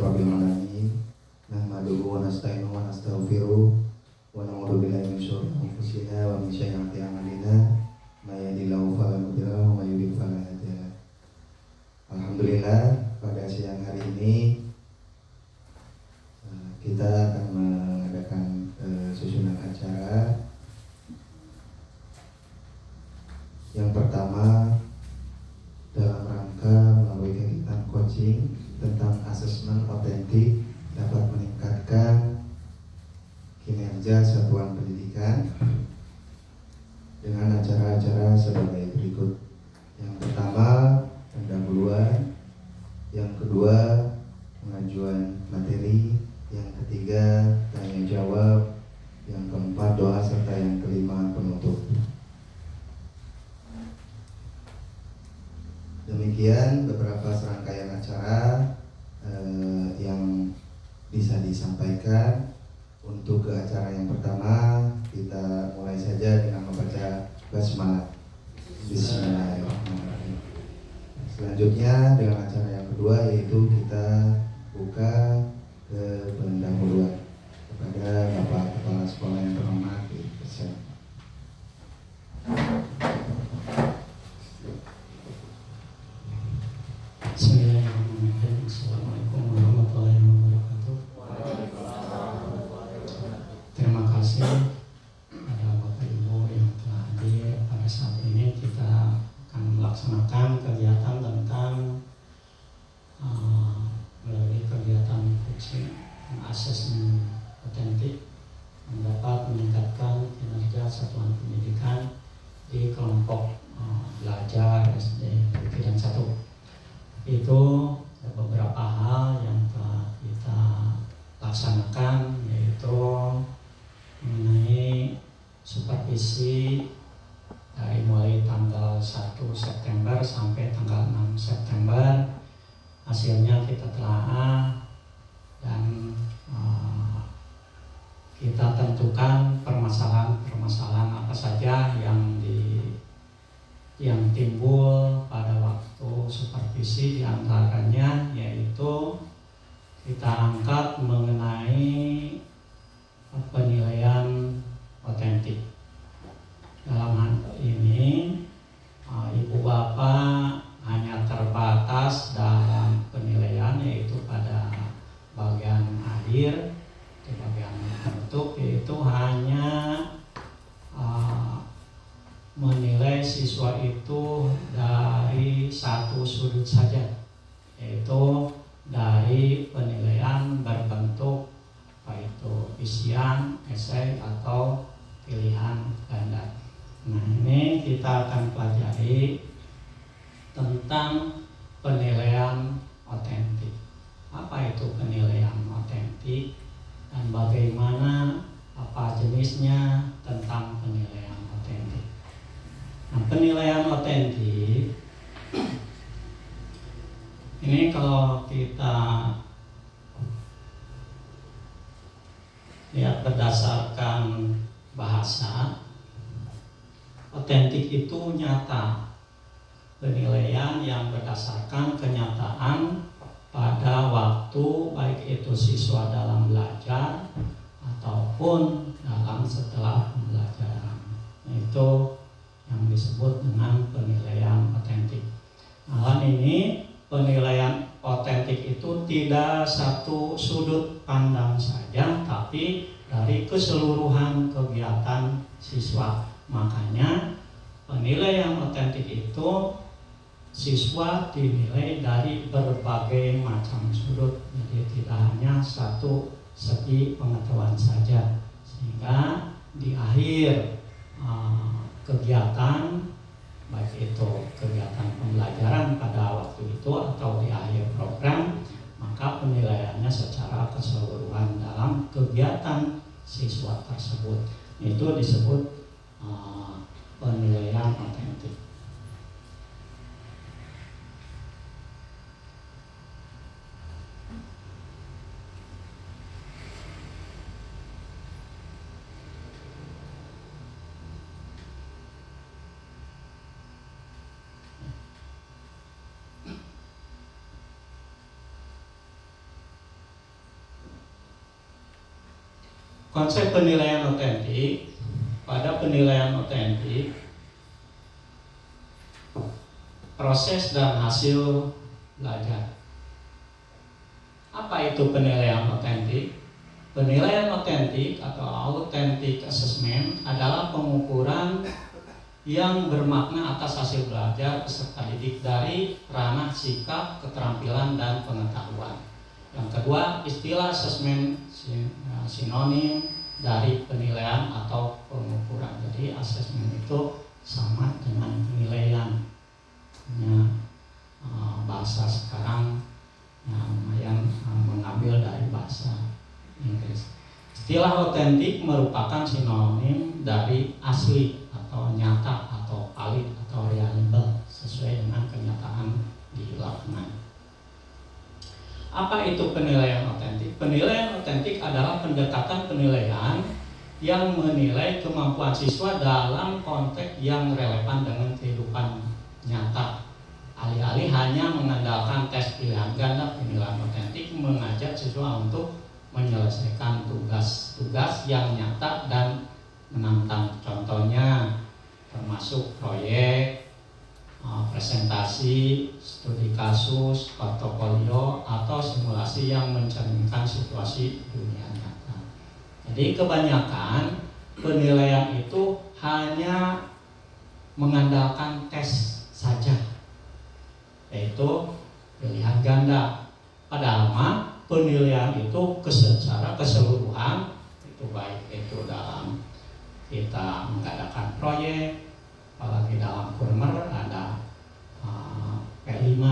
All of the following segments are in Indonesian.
rabbil alamin. Nahmaduhu wa nasta'inuhu wa nastaghfiruh wa na'udzu billahi min syururi anfusina wa min sayyiati a'malina. May yahdihillahu fala mudilla lahu wa may yudlil fala hadiya lahu. Alhamdulillah, pada siang hari ini kita akan mengadakan susunan acara. Yang pertama, dalam rangka melalui kegiatan coaching tentang asesmen otentik dapat meningkatkan kinerja satuan pendidikan dengan acara-acara sebagai berikut. Yang pertama, pendahuluan. Yang kedua, pengajuan materi. Yang ketiga, tanya jawab. Yang keempat, doa, serta yang kelima, penutup. Demikian beberapa serangkaian acara yang bisa disampaikan. Untuk ke acara yang pertama, kita mulai saja dengan membaca basmalah. Bismillahirrahmanirrahim. Selanjutnya dengan acara yang kedua, yaitu kita buka ke pendahuluan kepada Bapak Kepala Sekolah yang terhormat. Bismillahirrahmanirrahim. Assalamualaikum warahmatullahi wabarakatuh. Terima kasih kepada Bapak Ibu yang telah hadir. Pada saat ini kita akan melaksanakan kegiatan tentang melalui kegiatan coaching asesmen otentik yang dapat meningkatkan kinerja satuan pendidikan di kelompok belajar SD Negeri 1. Itu beberapa hal yang telah kita laksanakan, yaitu mengenai supervisi dari mulai tanggal 1 September sampai tanggal 6 September. Hasilnya kita telaah dan kita tentukan permasalahan-permasalahan apa saja yang timbul pada waktu supervisi. Diantaranya yaitu kita angkat mengenai penilaian otentik. Dalam hal ini Ibu Bapak hanya terbatas dalam penilaian, yaitu pada bagian akhir, di bagian penutup, yaitu hanya menilai siswa itu dari satu sudut saja, yaitu dari penilaian berbentuk baik itu isian, esai, atau pilihan ganda. Nah, ini kita akan pelajari tentang penilaian otentik. Apa itu penilaian otentik dan bagaimana, apa jenisnya tentang penilaian otentik. Nah, penilaian otentik ini kalau kita lihat berdasarkan bahasa, otentik itu nyata, penilaian yang berdasarkan kenyataan pada waktu baik itu siswa dalam belajar ataupun dalam setelah pembelajaran. Itu yang disebut dengan penilaian otentik. Nah, ini penilaian otentik itu tidak satu sudut pandang saja, tapi dari keseluruhan kegiatan siswa. Makanya penilaian otentik itu siswa dinilai dari berbagai macam sudut, jadi tidak hanya satu segi pengetahuan saja, sehingga di akhir kegiatan, baik itu kegiatan pembelajaran pada waktu itu atau di akhir program, maka penilaiannya secara keseluruhan dalam kegiatan siswa tersebut. Itu disebut penilaian otentik. Konsep penilaian otentik, pada penilaian otentik, proses dan hasil belajar. Apa itu penilaian otentik? Penilaian otentik atau authentic assessment adalah pengukuran yang bermakna atas hasil belajar peserta didik dari ranah sikap, keterampilan, dan pengetahuan. Yang kedua, istilah assessment sinonim dari penilaian atau pengukuran. Jadi assessment itu sama dengan penilaian. Bahasa sekarang yang mengambil dari bahasa Inggris. Istilah otentik merupakan sinonim dari asli atau nyata atau valid atau reliable sesuai dengan kenyataan di lapangan. Apa itu penilaian otentik? Penilaian otentik adalah pendekatan penilaian yang menilai kemampuan siswa dalam konteks yang relevan dengan kehidupan nyata. Alih-alih hanya mengandalkan tes pilihan ganda, penilaian otentik mengajak siswa untuk menyelesaikan tugas-tugas yang nyata dan menantang. Contohnya termasuk proyek, presentasi, studi kasus, portofolio, atau simulasi yang mencerminkan situasi dunia nyata. Jadi kebanyakan penilaian itu hanya mengandalkan tes saja, yaitu pilihan ganda. Padahal penilaian itu secara keseluruhan, itu baik itu dalam kita mengadakan proyek, apalagi dalam kurmer ada P5.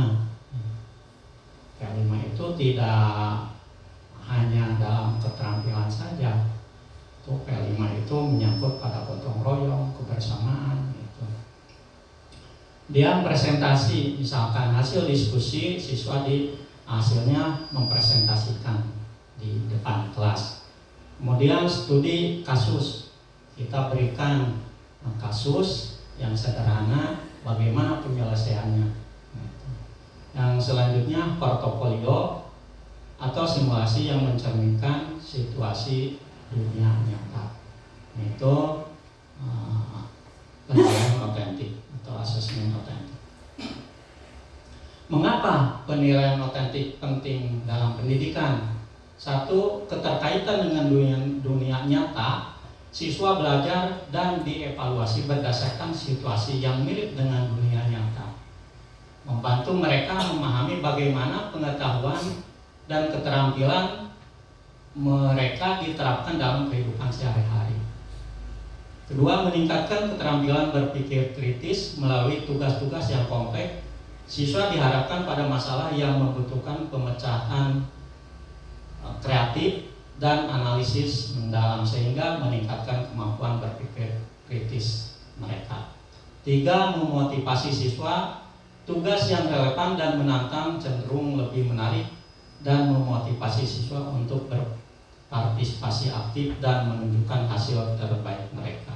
P5 itu tidak hanya dalam keterampilan saja. Itu P5 itu menyangkut pada gotong royong, kebersamaan gitu. Dia presentasi, misalkan hasil diskusi siswa hasilnya mempresentasikan di depan kelas. Kemudian studi kasus, kita berikan kasus yang sederhana, bagaimana penyelesaiannya. Yang selanjutnya portofolio atau simulasi yang mencerminkan situasi dunia nyata. Itu penilaian otentik atau asesmen otentik. Mengapa penilaian otentik penting dalam pendidikan? Satu, keterkaitan dengan dunia nyata. Siswa belajar dan dievaluasi berdasarkan situasi yang mirip dengan dunia nyata. Membantu mereka memahami bagaimana pengetahuan dan keterampilan mereka diterapkan dalam kehidupan sehari-hari. Kedua, meningkatkan keterampilan berpikir kritis melalui tugas-tugas yang kompleks. Siswa diharapkan pada masalah yang membutuhkan pemecahan kreatif dan analisis mendalam sehingga meningkatkan kemampuan berpikir kritis mereka. Tiga, memotivasi siswa. Tugas yang relevan dan menantang cenderung lebih menarik dan memotivasi siswa untuk berpartisipasi aktif dan menunjukkan hasil terbaik mereka.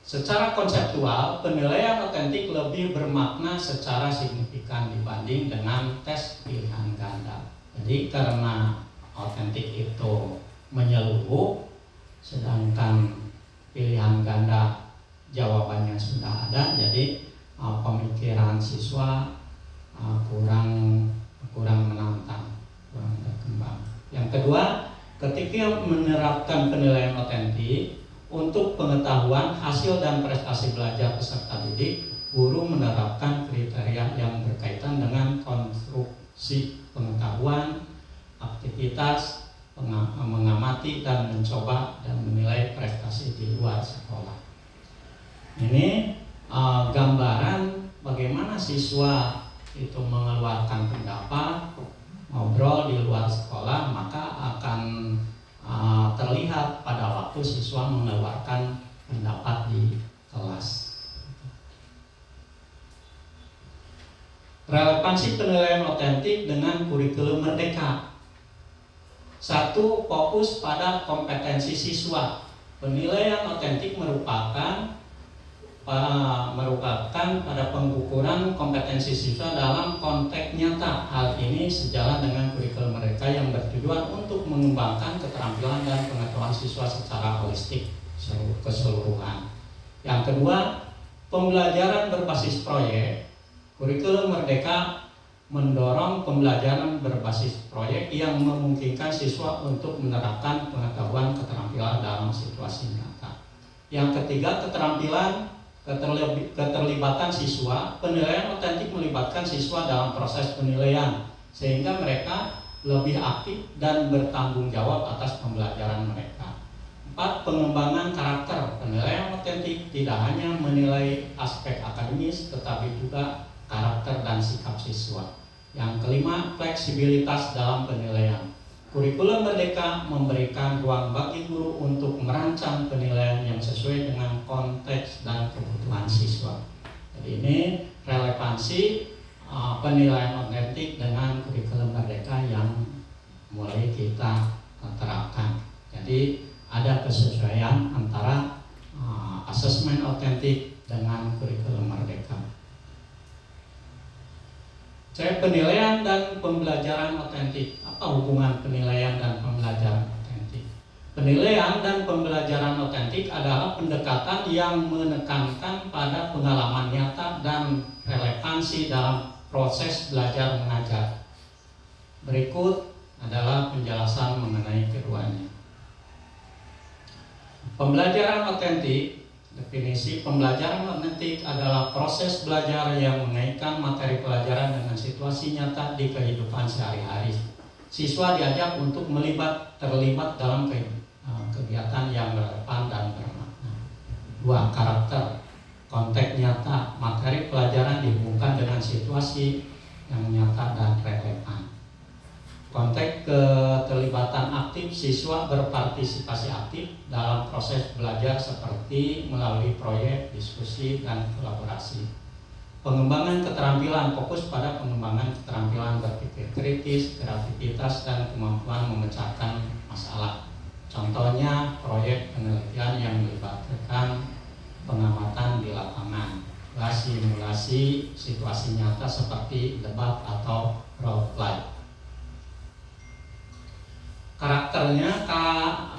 Secara konseptual, penilaian otentik lebih bermakna secara signifikan dibanding dengan tes pilihan ganda. Jadi karena otentik itu menyeluruh, sedangkan pilihan ganda jawabannya sudah ada, jadi pemikiran siswa kurang menantang, kurang berkembang. Yang kedua, ketika menerapkan penilaian otentik untuk pengetahuan, hasil, dan prestasi belajar peserta didik, guru menerapkan kriteria yang berkaitan dengan konstruksi pengetahuan, aktivitas, mengamati dan mencoba dan menilai prestasi di luar sekolah. Ini gambaran bagaimana siswa itu mengeluarkan pendapat, ngobrol di luar sekolah, maka akan terlihat pada waktu siswa mengeluarkan pendapat di kelas. Relevansi penilaian otentik dengan kurikulum merdeka. Satu, fokus pada kompetensi siswa. Penilaian otentik merupakan merupakan pada pengukuran kompetensi siswa dalam konteks nyata. Hal ini sejalan dengan kurikulum mereka yang bertujuan untuk mengembangkan keterampilan dan pengetahuan siswa secara holistik keseluruhan. Yang kedua, pembelajaran berbasis proyek. Kurikulum Merdeka mendorong pembelajaran berbasis proyek yang memungkinkan siswa untuk menerapkan pengetahuan keterampilan dalam situasi nyata. Yang ketiga, keterlibatan siswa. Penilaian otentik melibatkan siswa dalam proses penilaian sehingga mereka lebih aktif dan bertanggung jawab atas pembelajaran mereka. 4. Pengembangan karakter. Penilaian otentik tidak hanya menilai aspek akademis tetapi juga karakter dan sikap siswa. Yang kelima, fleksibilitas dalam penilaian. Kurikulum Merdeka memberikan ruang bagi guru untuk merancang penilaian yang sesuai dengan konteks dan kebutuhan siswa. Jadi ini relevansi penilaian otentik dengan kurikulum Merdeka yang mulai kita terapkan. Jadi ada kesesuaian antara asesmen otentik dengan kurikulum Merdeka. Penilaian dan pembelajaran otentik. Apa hubungan penilaian dan pembelajaran otentik? Penilaian dan pembelajaran otentik adalah pendekatan yang menekankan pada pengalaman nyata dan relevansi dalam proses belajar mengajar. Berikut adalah penjelasan mengenai keduanya. Pembelajaran otentik. Definisi pembelajaran otentik adalah proses belajar yang mengaitkan materi pelajaran dengan situasi nyata di kehidupan sehari-hari. Siswa diajak untuk terlibat dalam kegiatan yang relevan dan bermakna. 2. Karakter. Konteks nyata. Materi pelajaran dihubungkan dengan situasi yang nyata dan relevan. Konteks keterlibatan aktif. Siswa berpartisipasi aktif dalam proses belajar seperti melalui proyek, diskusi, dan kolaborasi. Pengembangan keterampilan. Fokus pada pengembangan keterampilan berpikir kritis, kreativitas, dan kemampuan memecahkan masalah. Contohnya proyek penelitian yang melibatkan pengamatan di lapangan, simulasi situasi nyata seperti debat atau role play. Karakternya,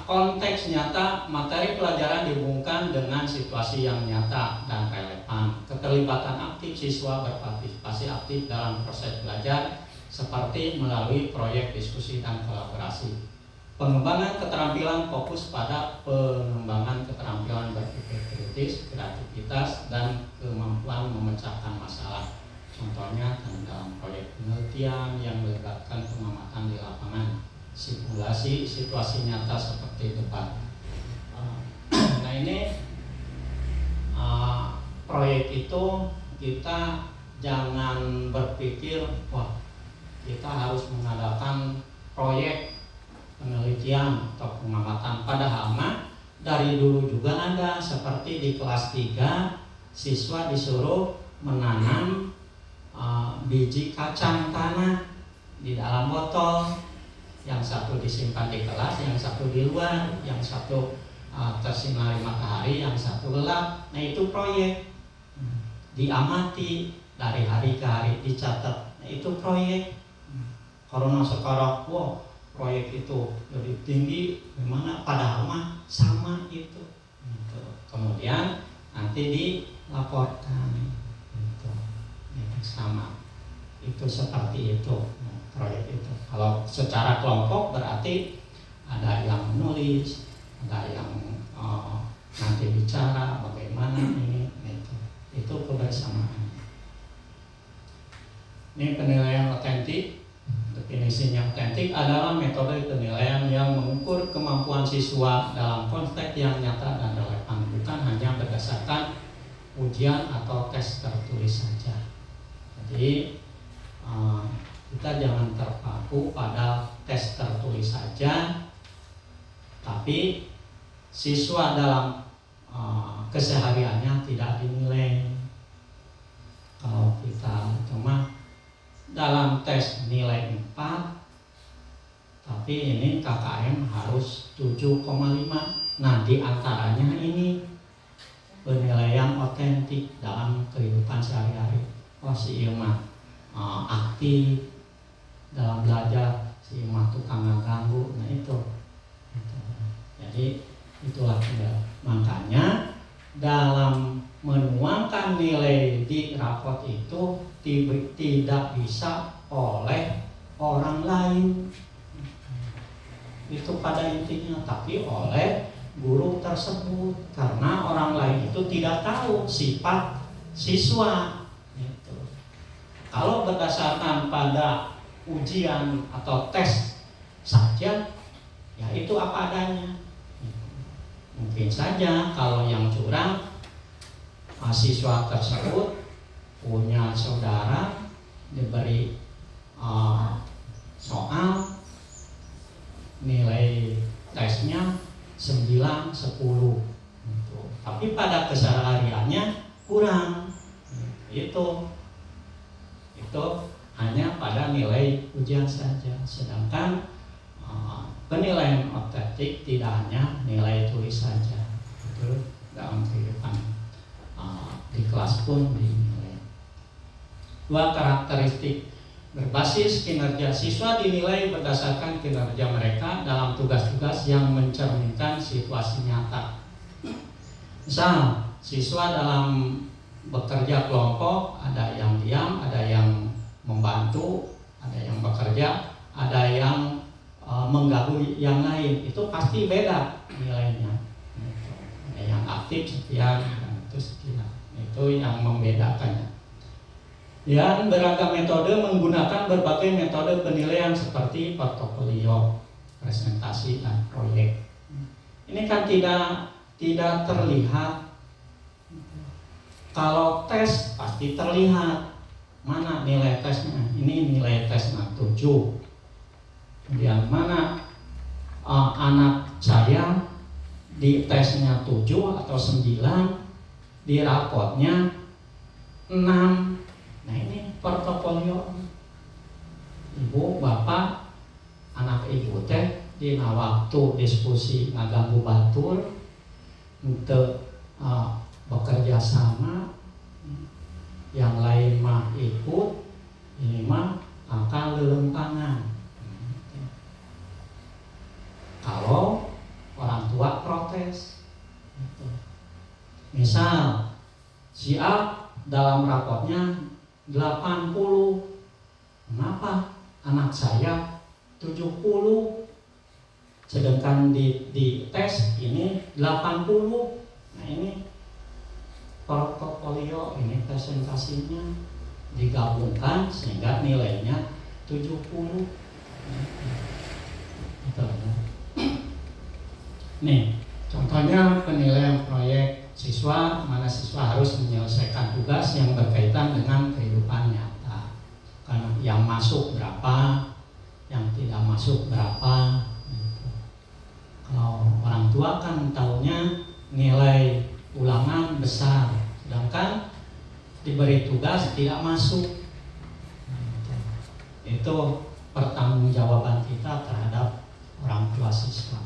konteks nyata. Materi pelajaran dihubungkan dengan situasi yang nyata dan relevan. Keterlibatan aktif. Siswa berpartisipasi aktif dalam proses belajar seperti melalui proyek, diskusi, dan kolaborasi. Pengembangan keterampilan. Fokus pada pengembangan keterampilan berpikir kritis, kreativitas, dan kemampuan memecahkan masalah. Contohnya dalam proyek penelitian yang melibatkan pengamatan di lapangan, simulasi situasi nyata seperti debat. Nah ini proyek itu kita jangan berpikir wah kita harus mengadakan proyek penelitian atau pengamatan. Padahal dari dulu juga ada, seperti di kelas 3 siswa disuruh menanam biji kacang tanah di dalam botol. Yang satu disimpan di kelas, yang satu di luar, yang satu tersinari matahari, yang satu gelap. Nah itu proyek. Diamati dari hari ke hari, dicatat. Nah itu proyek. Karena sekarang, wow, proyek itu lebih tinggi, gimana? Padahal sama itu. Kemudian nanti dilaporkan. Itu sama. Itu seperti itu. Proyek itu. Kalau secara kelompok berarti ada yang menulis, ada yang nanti bicara bagaimana ini, itu kebersamaan. Ini penilaian otentik. Definisinya otentik adalah metode penilaian yang mengukur kemampuan siswa dalam konteks yang nyata dan relevan, bukan hanya berdasarkan ujian atau tes tertulis saja. Jadi kita jangan terpaku pada tes tertulis saja, tapi siswa dalam kesehariannya tidak dinilai. Kalau kita cuma dalam tes nilai 4, tapi ini KKM harus 7,5. Nah di antaranya ini penilaian otentik dalam kehidupan sehari-hari. Oh, si Ilma aktif dalam belajar, si Ilma tukang ganggu. Nah itu. Jadi itulah ya. Makanya dalam menuangkan nilai di rapot itu tidak bisa oleh orang lain, itu pada intinya, tapi oleh guru tersebut, karena orang lain itu tidak tahu sifat siswa gitu. Kalau berdasarkan pada ujian atau tes saja, ya itu apa adanya. Mungkin saja kalau yang curang, siswa tersebut punya saudara diberi soal nilai tesnya 9, 10 gitu. Tapi pada kesehariannya kurang. Itu hanya pada nilai ujian saja. Sedangkan penilaian otentik tidak hanya nilai tulis saja. Itu dalam kehidupan di kelas pun dinilai. 2 karakteristik berbasis kinerja. Siswa dinilai berdasarkan kinerja mereka dalam tugas-tugas yang mencerminkan situasi nyata. Misal, siswa dalam bekerja kelompok, ada yang diam, ada yang membantu, ada yang bekerja, ada yang mengganggu yang lain. Itu pasti beda nilainya. Ada yang aktif sekian, dan itu sekian. Itu yang membedakannya. Dan beragam metode menggunakan berbagai metode penilaian seperti portofolio, presentasi, dan proyek. Ini kan tidak terlihat. Kalau tes pasti terlihat. Mana nilai tesnya? Ini nilai tesnya 7. Kemudian mana anak saya di tesnya 7 atau 9, di rapotnya 6. Nah ini portofolio. Ibu, bapak, anak ibu teh dina waktu diskusi ngaganggu batur untuk bekerja sama, yang lain mah ikut, ini mah akan lelempangan. Kalau orang tua protes, misal si A dalam rapotnya 80, kenapa anak saya 70, sedangkan di tes ini 80. Nah ini portofolio, ini presentasinya digabungkan sehingga nilainya 70. Gitu ya. Nih, contohnya penilaian proyek siswa, mana siswa harus menyelesaikan tugas yang berkaitan dengan kehidupan nyata. Karena yang masuk berapa, yang tidak masuk berapa. Gitu. Kalau orang tua kan taunya nilai ulangan besar, sedangkan diberi tugas tidak masuk. Itu pertanggungjawaban kita terhadap orang tua siswa.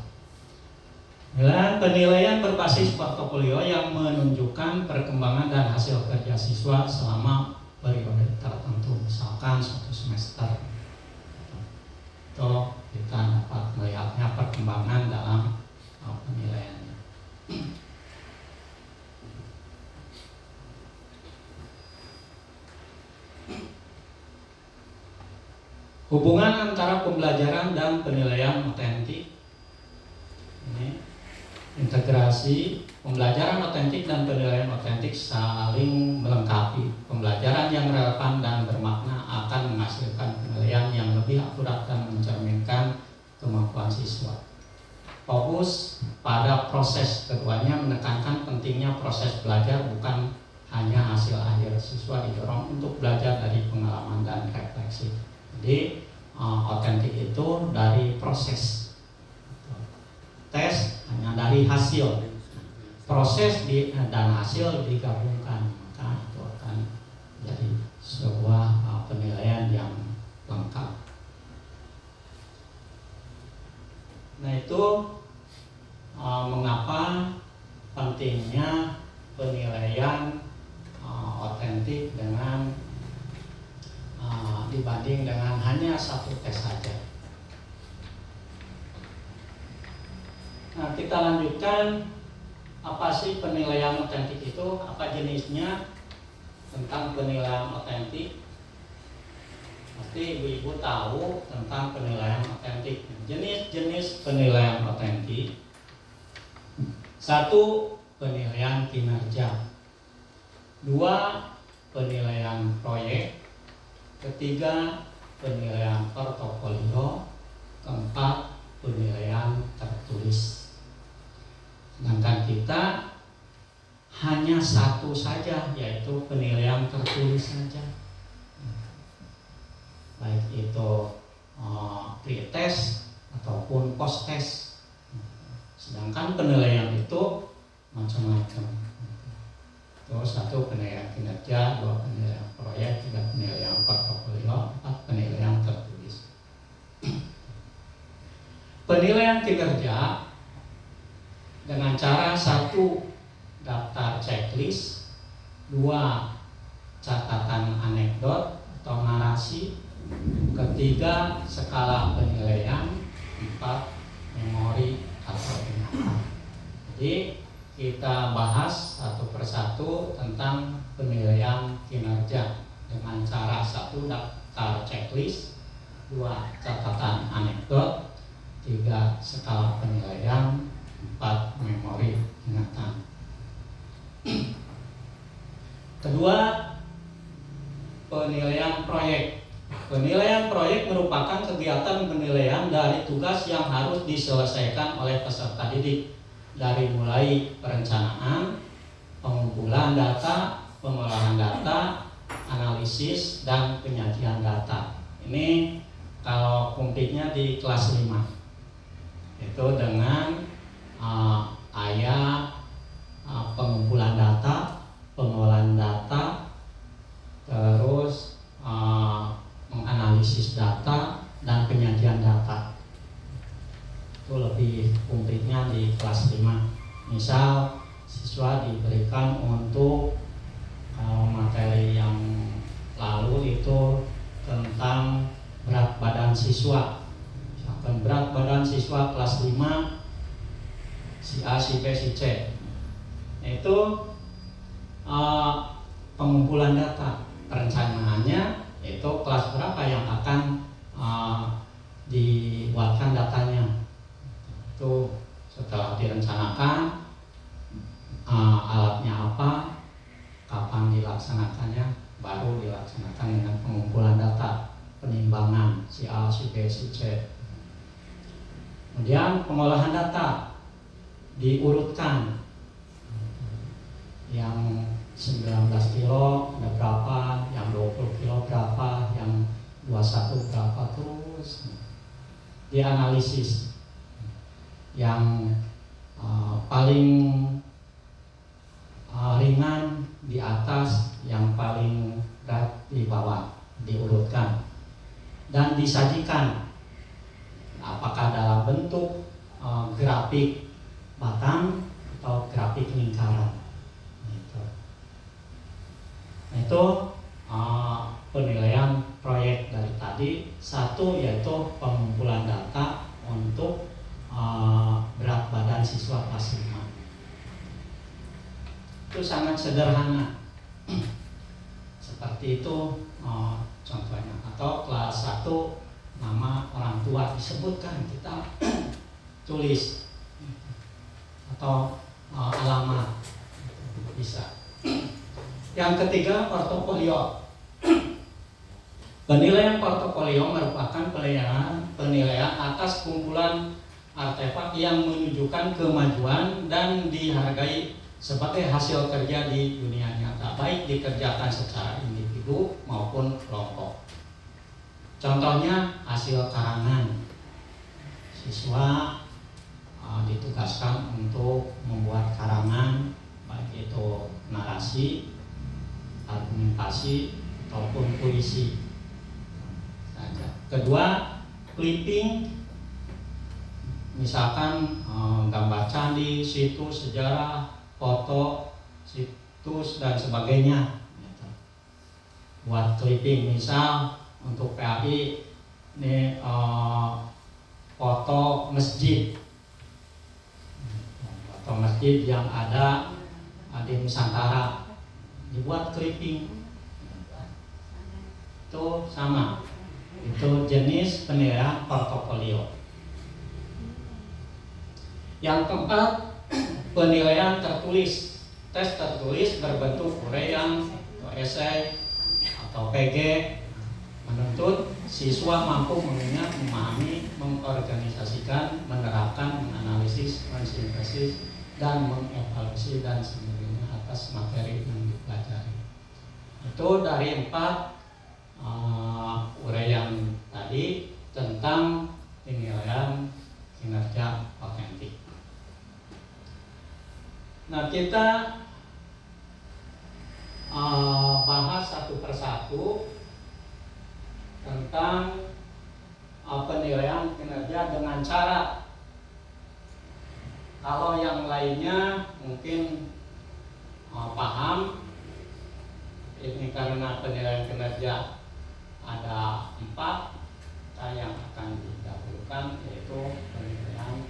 Dan penilaian berbasis portofolio yang menunjukkan perkembangan dan hasil kerja siswa selama periode tertentu, misalkan 1 semester. Itu kita dapat melihatnya perkembangan dalam penilaiannya. Hubungan antara pembelajaran dan penilaian otentik. Ini integrasi pembelajaran otentik dan penilaian otentik saling melengkapi. Pembelajaran yang relevan dan bermakna akan menghasilkan penilaian yang lebih akurat dan mencerminkan kemampuan siswa. Fokus pada proses keduanya menekankan pentingnya proses belajar, bukan hanya hasil akhir. Siswa didorong untuk belajar dari pengalaman dan refleksi. Jadi otentik itu dari proses. Tes hanya dari hasil, proses dan hasil digabungkan, maka itu akan jadi sebuah penilaian yang lengkap. Nah itu mengapa pentingnya penilaian otentik dengan dibanding dengan hanya satu tes saja. Nah, kita lanjutkan, apa sih penilaian otentik itu, apa jenisnya. Tentang penilaian otentik, pasti ibu-ibu tahu tentang penilaian otentik. Jenis-jenis penilaian otentik: 1. Penilaian kinerja. 2. Penilaian proyek. 3. Penilaian portofolio. 4. Penilaian tertulis. Sedangkan kita hanya satu saja, yaitu penilaian tertulis saja. Baik itu pre-test ataupun post-test. Sedangkan penilaian itu macam-macam. Itu 1 penilaian kinerja, 2 penilaian proyek, 3 penilaian portofolio, 4 penilaian tertulis. Penilaian kinerja dengan cara 1. Daftar checklist. 2. Catatan anekdot atau narasi. 3. Skala penilaian. 4. Memori atau ingatan. Jadi kita bahas satu persatu tentang penilaian kinerja dengan cara 1. Daftar checklist. 2. Catatan anekdot. 3. Skala penilaian. 4. Memori ingatan. Kedua, penilaian proyek. Penilaian proyek merupakan kegiatan penilaian dari tugas yang harus diselesaikan oleh peserta didik, dari mulai perencanaan, pengumpulan data, pengolahan data, analisis, dan penyajian data. Ini kalau kumpitnya di kelas 5, itu dengan pengumpulan data, pengolahan data, terus menganalisis data, dan penyajian data. Itu lebih konkretnya di kelas 5. Misal siswa diberikan untuk materi yang lalu itu tentang berat badan siswa. Misalkan berat badan siswa kelas 5 si A, si B, si C. Itu pengumpulan data, perencanaannya itu kelas berapa yang akan dibuatkan datanya. Itu setelah direncanakan, alatnya apa, kapan dilaksanakannya, baru dilaksanakan dengan pengumpulan data, penimbangan si A, si B, si C. Kemudian pengolahan data diurutkan, yang 19 kilo ada berapa, yang 20 kilo berapa, yang 21 berapa, terus dianalisis. Yang paling ringan di atas, yang paling berat di bawah, diurutkan dan disajikan, apakah dalam bentuk grafik batang atau grafik lingkaran. Itu penilaian proyek dari tadi. 1 yaitu pengumpulan data untuk berat badan siswa kelas 5. Itu sangat sederhana. Seperti itu contohnya. Atau kelas 1 nama orang tua disebutkan, kita tulis, atau alamat bisa. Yang ketiga, portofolio. Penilaian portofolio merupakan penilaian atas kumpulan artefak yang menunjukkan kemajuan dan dihargai sebagai hasil kerja di dunia nyata, baik dikerjakan secara individu maupun kelompok. Contohnya hasil karangan. Siswa ditugaskan untuk membuat karangan, baik itu narasi, argumentasi, ataupun puisi saja. Kedua, clipping, misalkan gambar candi, situs sejarah, foto, situs dan sebagainya. Gitu. Buat clipping misal untuk PAI ini foto masjid, yang ada di Nusantara, dibuat clipping. Itu sama, itu jenis penilaian portofolio. Yang keempat, penilaian tertulis. Tes tertulis berbentuk uraian atau esai atau PG, menuntut siswa mampu mengingat, memahami, mengorganisasikan, menerapkan, menganalisis, mensintesis, dan mengevaluasi dan sebagainya atas materi yang dipelajari. Itu dari 4 uraian tadi tentang penilaian kinerja otentik. Nah, kita bahas satu persatu tentang penilaian kinerja dengan cara, kalau yang lainnya mungkin paham, ini karena penilaian kinerja ada 4, yang akan didahulukan yaitu penilaian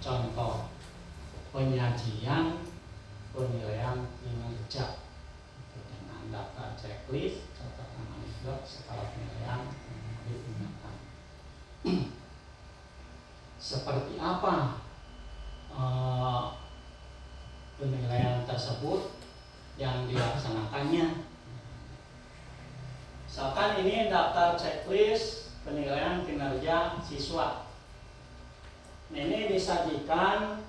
contoh, penyajian penilaian kinerja dengan daftar checklist, catatan anekdot, skala penilaian yang digunakan. Seperti apa penilaian tersebut yang dilaksanakannya? Misalkan ini daftar checklist penilaian kinerja siswa. Ini disajikan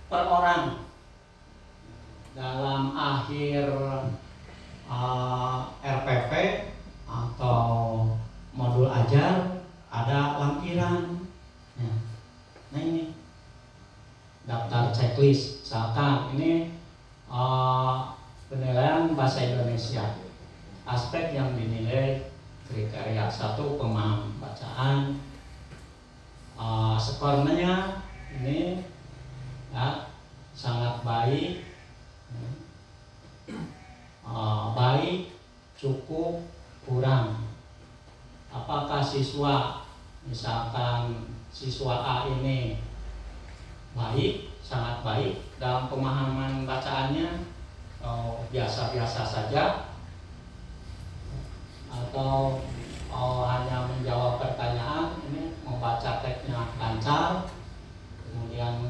per orang. Dalam akhir RPP atau modul ajar ada lampiran. Nah ini daftar checklist. Misalkan ini penilaian bahasa Indonesia. Aspek yang dinilai kriteria 1, pemahaman bacaan. Skornya ini ya, sangat baik, baik, cukup, kurang. Apakah siswa, misalkan siswa A ini baik, sangat baik dalam pemahaman bacaannya, atau biasa-biasa saja, atau hanya menjawab pertanyaan, ini membaca teksnya lancar, kemudian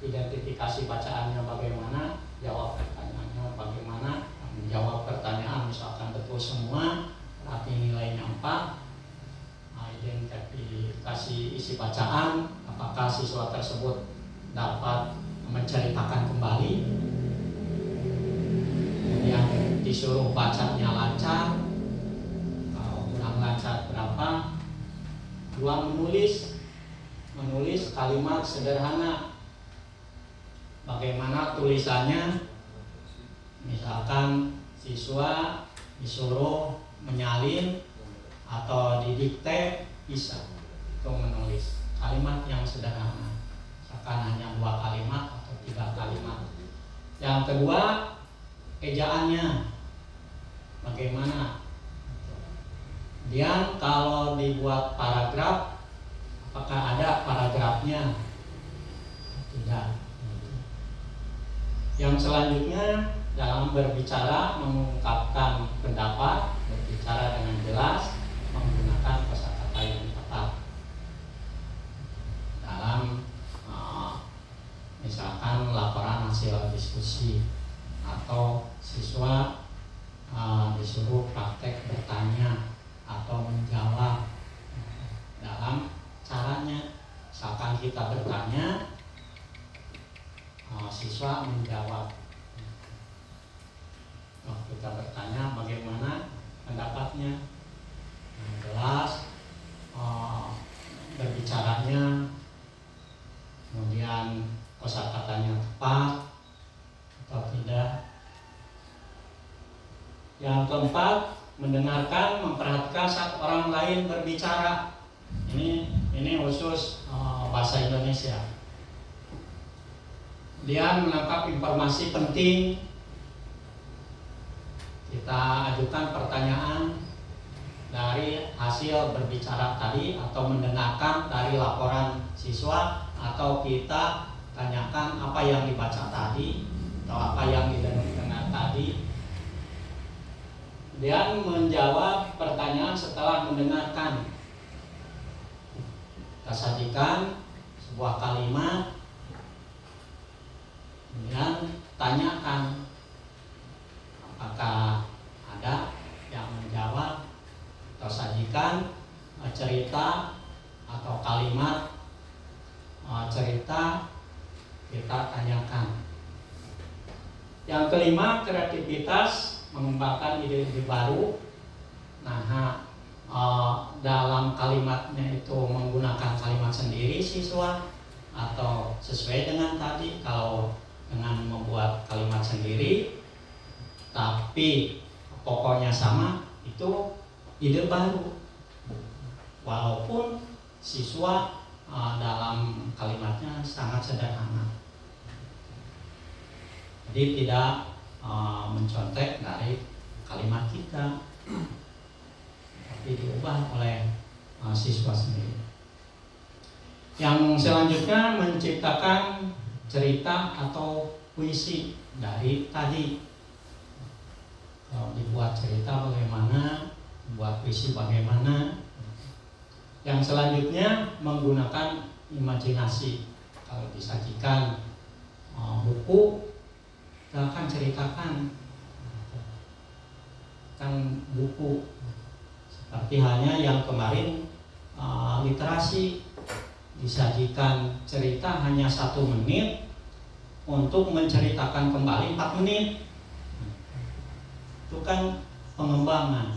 identifikasi bacaannya bagaimana, jawab pertanyaannya bagaimana, menjawab pertanyaan misalkan betul semua, berarti nilainya 4. Identifikasi isi bacaan, apakah siswa tersebut dapat menceritakan kembali, kemudian disuruh bacanya lancar, kalau kurang lancar berapa. 2, menulis kalimat sederhana, bagaimana tulisannya. Misalkan siswa disuruh menyalin atau didikte, bisa itu menulis kalimat yang sederhana, misalkan hanya 2 kalimat atau 3 kalimat. Yang kedua, ejaannya bagaimana. Kemudian kalau dibuat paragraf, apakah ada paragrafnya? Tidak. Yang selanjutnya, dalam berbicara mengungkapkan pendapat, berbicara dengan jelas, menggunakan kosakata yang tepat. Dalam misalkan laporan hasil diskusi, atau siswa disuruh praktek bertanya atau menjawab. Dalam caranya, misalkan kita bertanya, siswa menjawab. Kita bertanya bagaimana pendapatnya, yang jelas, berbicaranya, kemudian kosakatanya tepat atau tidak. Yang keempat, mendengarkan, memperhatikan saat orang lain berbicara. Ini khusus bahasa Indonesia. Kemudian menangkap informasi penting, kita ajukan pertanyaan dari hasil berbicara tadi atau mendengarkan dari laporan siswa, atau kita tanyakan apa yang dibaca tadi atau apa yang didengar tadi. Kemudian menjawab pertanyaan setelah mendengarkan. Kita sajikan sebuah kalimat, kemudian tanyakan apakah ada yang menjawab, atau sajikan cerita atau kalimat cerita, kita tanyakan. Yang kelima, kreativitas, mengembangkan ide-ide baru. Nah, dalam kalimatnya itu menggunakan kalimat sendiri siswa, atau sesuai dengan tadi, kalau dengan membuat kalimat sendiri tapi pokoknya sama, itu ide baru, walaupun siswa dalam kalimatnya sangat sederhana, jadi tidak mencontek dari kalimat kita, tapi diubah oleh siswa sendiri. Yang selanjutnya, menciptakan cerita atau puisi dari tadi. Kalau dibuat cerita bagaimana, buat puisi bagaimana. Yang selanjutnya, menggunakan imajinasi. Kalau disajikan buku, kita akan ceritakan buku. Seperti halnya yang kemarin literasi, disajikan cerita hanya 1 menit untuk menceritakan kembali 4 menit. Itu kan pengembangan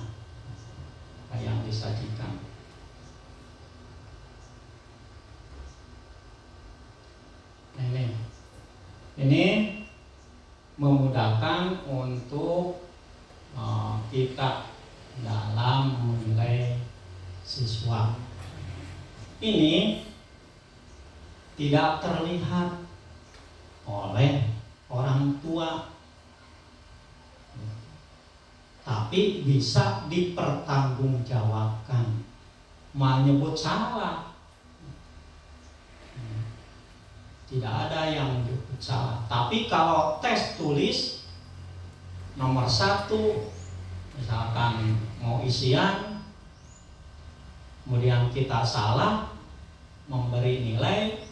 yang disajikan. Ini memudahkan untuk kita dalam menilai siswa. Ini tidak terlihat oleh orang tua, tapi bisa dipertanggungjawabkan. Menyebut salah, tidak ada yang menyebut salah. Tapi kalau tes tulis nomor 1, misalkan mau isian, kemudian kita salah memberi nilai,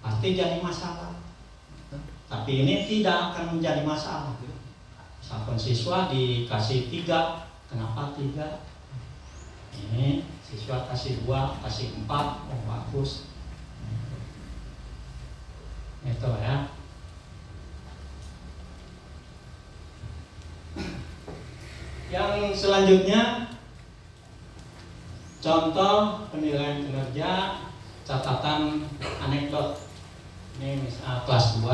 pasti jadi masalah. Tapi ini tidak akan menjadi masalah. Misalkan siswa dikasih 3, kenapa 3? Ini siswa kasih 2, kasih 4, oh bagus. Itu ya. Yang selanjutnya, contoh penilaian kinerja, catatan anekdot. Ini misal kelas 2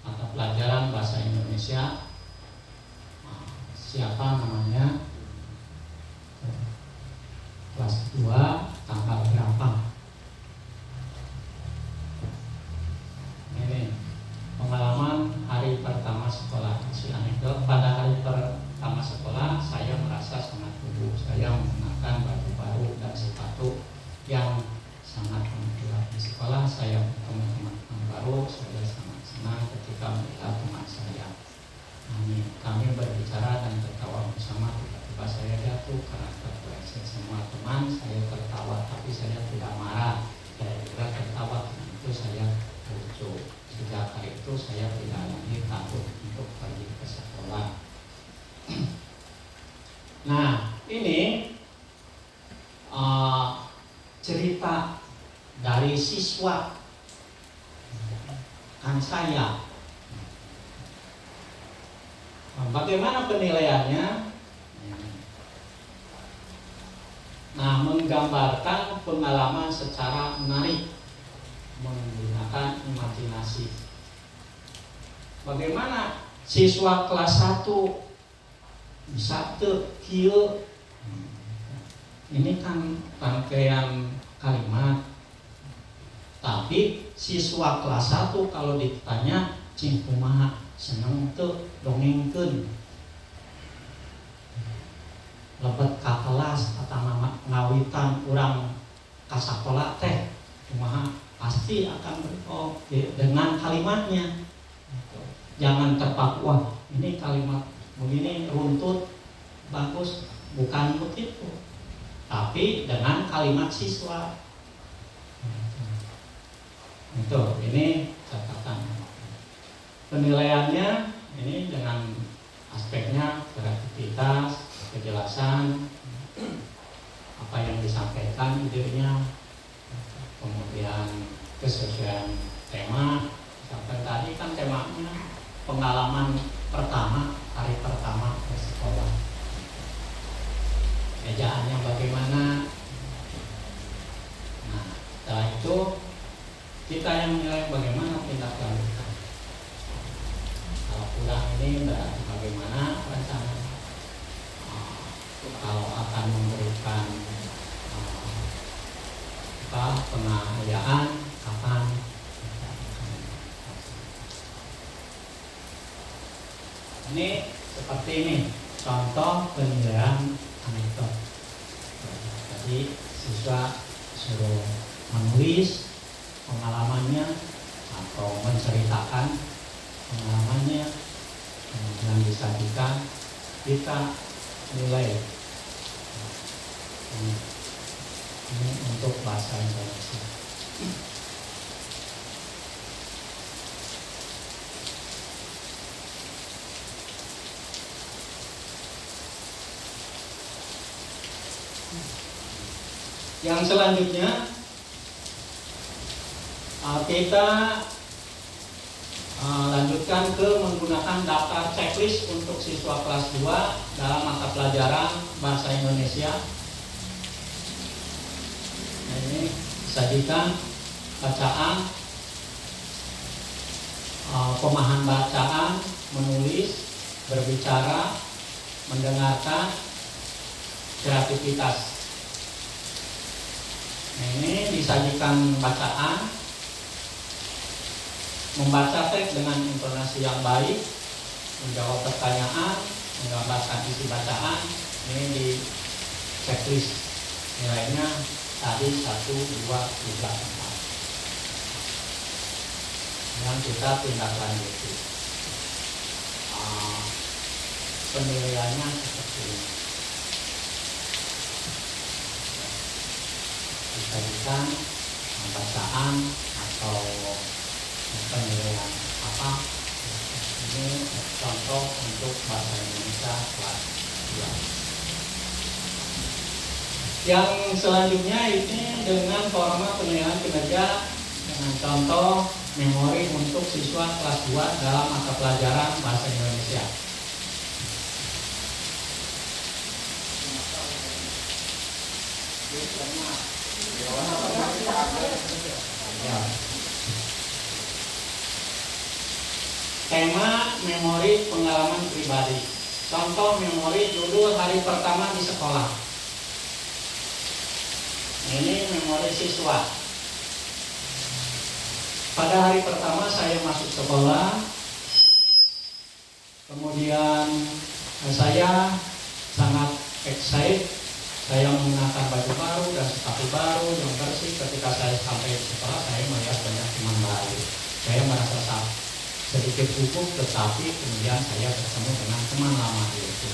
mata pelajaran bahasa Indonesia. Siapa namanya? Kelas 2 tanggal berapa? Ini pengalaman hari pertama sekolah. Si anekdot, pada hari pertama sekolah saya merasa sangat gugup. Saya menggunakan baju baru dan sepatu yang sangat mengkilap. Di sekolah saya bertemu teman-teman baru. Saya sangat senang ketika melihat teman saya. Kami berbicara dan tertawa bersama. Tiba-tiba saya jatuh karena terpeleset. Semua teman saya tertawa, tapi saya tidak marah. Saya juga tertawa, karena itu saya lucu. Sejak hari itu saya tidak lagi takut untuk pergi ke sekolah. Nah, ini cerita dari siswa kan saya. Bagaimana penilaiannya? Nah, menggambarkan pengalaman secara menarik, menggunakan imajinasi. Bagaimana siswa kelas 1 bisa kieu? Ini kan rangkaian kalimat. Tapi siswa kelas 1 kalau ditanya cing kumaha seneng tuh dongengkeun lebet ka kelas atau ngawitan urang ka sakola teh kumaha, pasti akan dengan kalimatnya. Jangan terpaku, wah ini kalimat begini runtut bagus, bukan begitu, tapi dengan kalimat siswa. Itu ini catatan. Penilaiannya ini dengan aspeknya kreativitas, kejelasan, apa yang disampaikan idenya, kemudian kesesuaian tema. Sampai tadi kan temanya pengalaman pertama, hari pertama ke sekolah. Ejaannya bagaimana? Nah, setelah itu kita yang menilai bagaimana tindak lanjutnya. Kalau kurang ini berarti bagaimana rencana. Kalau akan memberikan pengayaan kapan. Ini seperti ini contoh penilaian anekdot. Jadi siswa suruh menulis pengalamannya atau menceritakan pengalamannya, kemudian disajikan, kita nilai. Ini untuk bahasa Indonesia. Yang selanjutnya kita lanjutkan ke menggunakan daftar checklist untuk siswa kelas 2 dalam mata pelajaran bahasa Indonesia. Nah, ini sajikan bacaan, pemahaman bacaan, menulis, berbicara, mendengarkan, kreativitas. Nah, ini disajikan bacaan, membaca teks dengan intonasi yang baik, menjawab pertanyaan, menggambarkan isi bacaan. Ini di checklist nilainya tadi 1, 2, 3, 4. Dan kita tindak lanjuti. Penilaiannya seperti ini. Disajikan bacaan atau penilaian apa. Ini contoh untuk bahasa Indonesia kelas 2. Yang selanjutnya ini dengan format penilaian kinerja dengan contoh memori untuk siswa kelas 2 dalam mata pelajaran bahasa Indonesia. Ya. Tema memori pengalaman pribadi. Contoh memori judul hari pertama di sekolah. Ini memori siswa. Pada hari pertama saya masuk sekolah, kemudian saya sangat excited. Saya menggunakan baju baru dan sepatu baru yang bersih. Ketika saya sampai di sekolah, saya melihat banyak teman baru. Saya merasa sedikit gugup, tetapi kemudian saya bertemu dengan teman lama itu.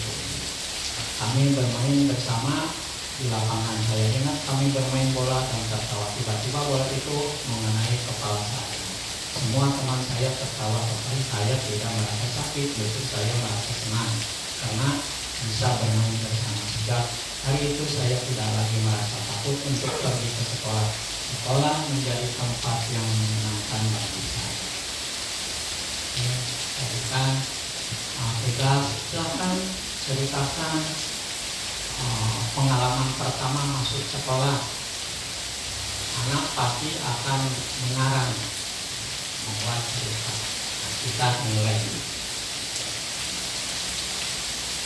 Kami bermain bersama di lapangan. Saya ingat kami bermain bola dan tertawa. Tiba-tiba bola itu mengenai kepala saya. Semua teman saya tertawa, tetapi saya tidak merasa sakit. Justru saya merasa senang karena bisa bermain bersama. Sejak hari itu saya tidak lagi merasa takut untuk pergi ke sekolah. Sekolah menjadi tempat yang menyenangkan bagi saya. Silakan ceritakan pengalaman pertama masuk sekolah. Anak pasti akan mengarang membuat cerita. Kita nilai.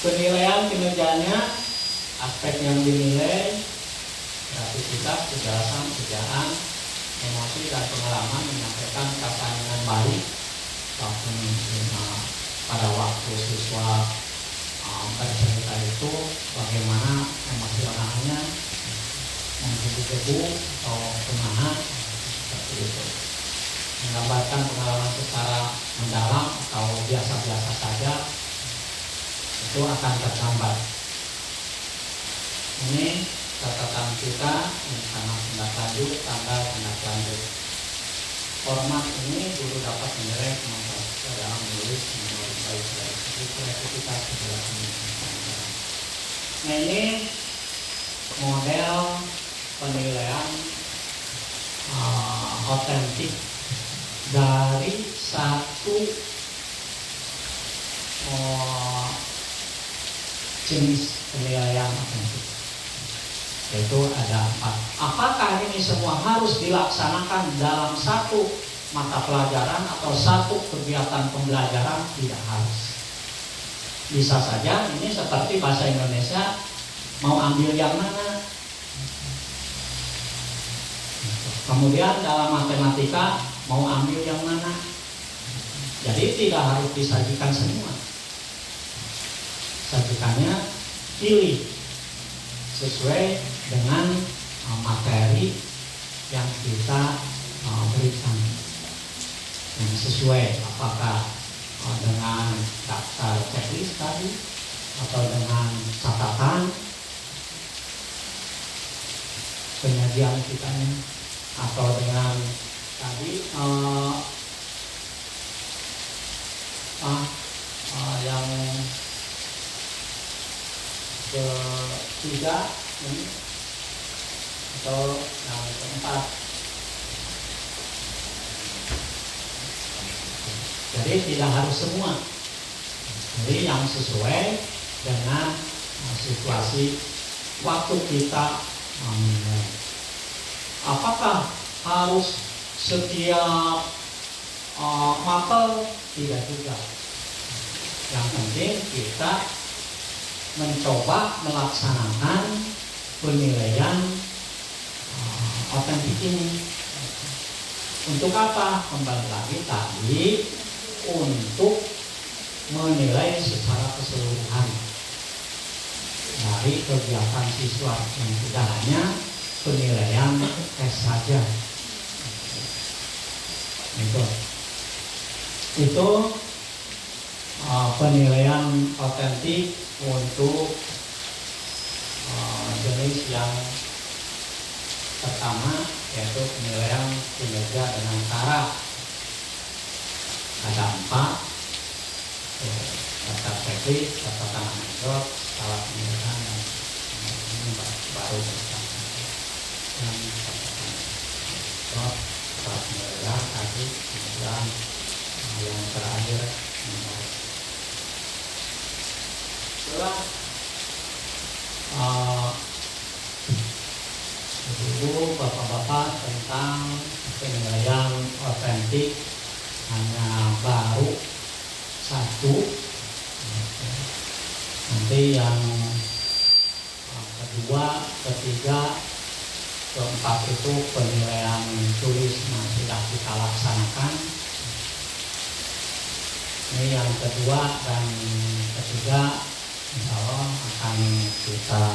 Penilaian kinerjanya, aspek yang dinilai, kreativitas, kejelasan, kerjaan, emosi dan pengalaman menyampaikan kata dengan baik bahkan pada waktu siswa bercerita itu bagaimana emosionalnya menggebu-gebu atau kumaha seperti itu, menggambarkan pengalaman secara mendalam atau biasa-biasa saja itu akan tergambar. Ini catatan kita karena tindak lanjut, tanda tindak lanjut. Format ini guru dapat menilai kemampuan siswa dalam menulis menurut baik dari segi kreativitas kejelasan. Nah, ini model penilaian otentik dari satu jenis penilaian otentik, yaitu ada 4. Apakah ini semua harus dilaksanakan dalam satu mata pelajaran atau satu kegiatan pembelajaran? Tidak harus. Bisa saja ini seperti bahasa Indonesia, mau ambil yang mana. Kemudian dalam matematika mau ambil yang mana. Jadi tidak harus disajikan semua. Sajikannya pilih sesuai dengan materi yang kita berikan. Yang sesuai apakah dengan daftar checklist tadi atau dengan catatan penyajian kita ini, atau dengan tadi yang ketiga ini atau yang keempat. Jadi tidak harus semua. Jadi yang sesuai dengan situasi waktu kita menilai. Apakah harus setiap mapel? Tidak juga. Yang penting kita mencoba melaksanakan penilaian otentik ini. Untuk apa? Kembali lagi tadi, untuk menilai secara keseluruhan dari kegiatan siswa yang tidak hanya penilaian tes saja. Itu penilaian otentik untuk jenis yang pertama, yaitu penilaian kinerja dengan cara. Ada 4, daftar checklist, catatan anekdot, skala penilaian, dan ini baru bersama dan catatan anekdot, skala penilaian tadi, kemudian yang terakhir setelah Ibu, bapak-bapak tentang penilaian otentik hanya baru 1. Nanti yang kedua, ketiga, keempat itu penilaian tulis yang sudah kita laksanakan. Ini yang kedua dan ketiga, insya Allah akan kita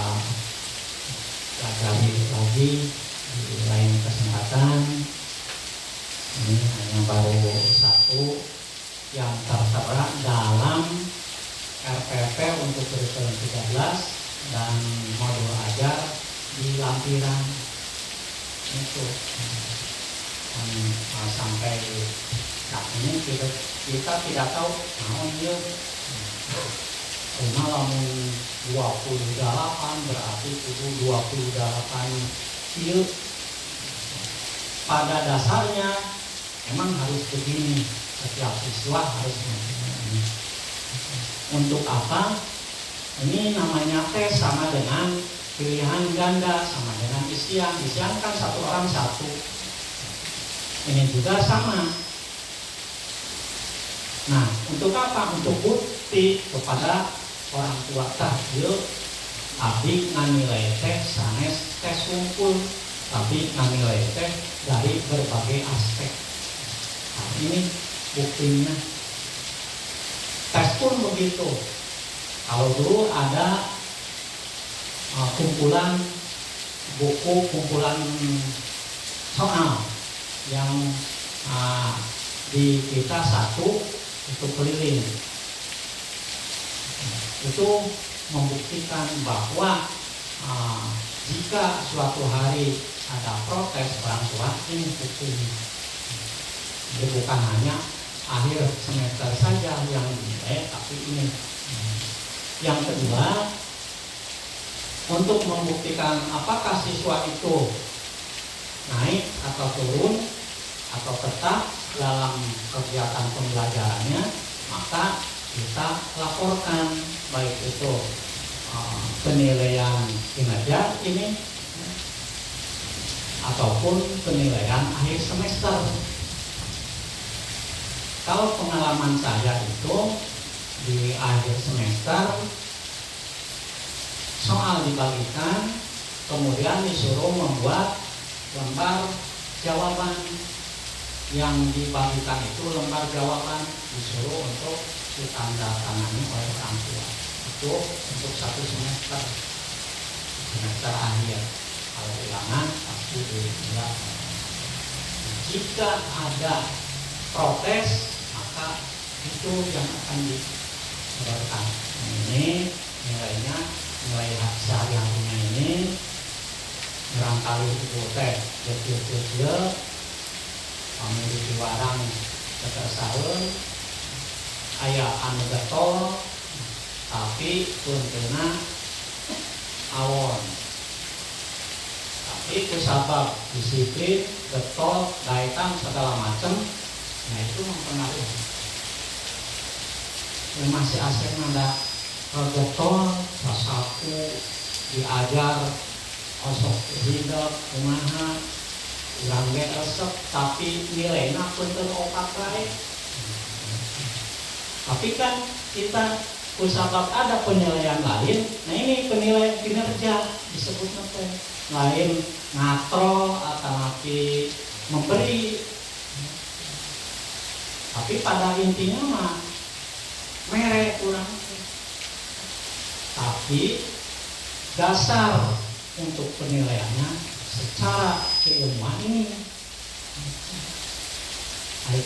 pelajari lagi di lain kesempatan. Ini hanya baru 1 yang tertera dalam RPP untuk kurikulum 13 dan modul ajar di lampiran itu. Sampai saat ini kita tidak tahu namanya. Malam 28 berarti itu 28 kilo. Pada dasarnya emang harus begini, setiap siswa harus begini. Untuk apa? Ini namanya tes, sama dengan pilihan ganda, sama dengan isian. Isian kan 1 orang 1. Ini juga sama. Nah, untuk apa? Untuk bukti kepada orang tua tah, yuk abdi nganilai teh sanes tes kumpul. tapi nilai teh dari berbagai aspek. Nah, ini buktinya. Tes pun begitu. Kalau dulu ada kumpulan buku, kumpulan soal yang di kita satu itu keliling, itu membuktikan bahwa jika suatu hari ada protes orang tua, ini buktinya. Jadi bukan hanya akhir semester saja yang dinilai, tapi ini. Yang kedua, untuk membuktikan apakah siswa itu naik atau turun atau tetap dalam kegiatan pembelajarannya, maka kita laporkan baik itu penilaian kinerja ini ataupun penilaian akhir semester. Kalau pengalaman saya itu di akhir semester soal dibagikan, kemudian disuruh membuat lembar jawaban. Yang dibagikan itu lembar jawaban disuruh untuk ditandatangani oleh orang tua. Itu untuk satu semester akhir. Kalau ulangan pasti dilihat. Jika ada protes, maka itu yang akan dikeluarkan. Ini nilainya, nilai hak sehari-harinya ini barangkali itu teh kecil-kecil memiliki warang ketersaun aya anu getol tapi kuntuna awon, tapi kusabab disiplin getol daitan segala macam, nah itu mempengaruhi. Yang masih asing ada getol sasaku diajar osok hidup kumaha urang ge resep tapi nilainya punten opat wae. Tapi kan kita kusabab ada penilaian lain. Nah ini penilaian kinerja disebut teh lain ngatro atau nanti memberi. Tapi pada intinya mah mere kurang. Tapi dasar untuk penilaiannya secara keilmuan ini.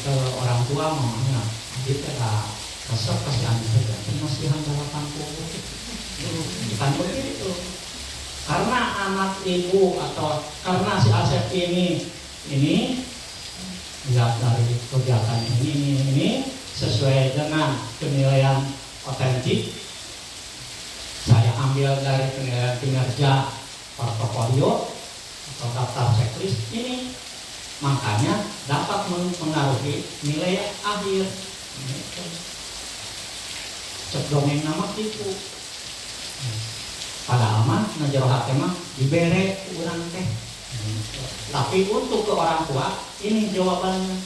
Kalau orang tua mamanya dia tidak resep kasih anak saja, masih hanya 80. Bukan begitu. Karena anak ibu atau karena si Asep ini lihat dari kegiatan ini sesuai dengan penilaian otentik. Saya ambil dari penilaian kinerja portofolio atau daftar checklist ini, makanya dapat mempengaruhi nilai akhir. Cek dongeng nama itu. Padahal mah ngejero hati mah dibere urang teh. Tapi untuk ke orang tua ini jawabannya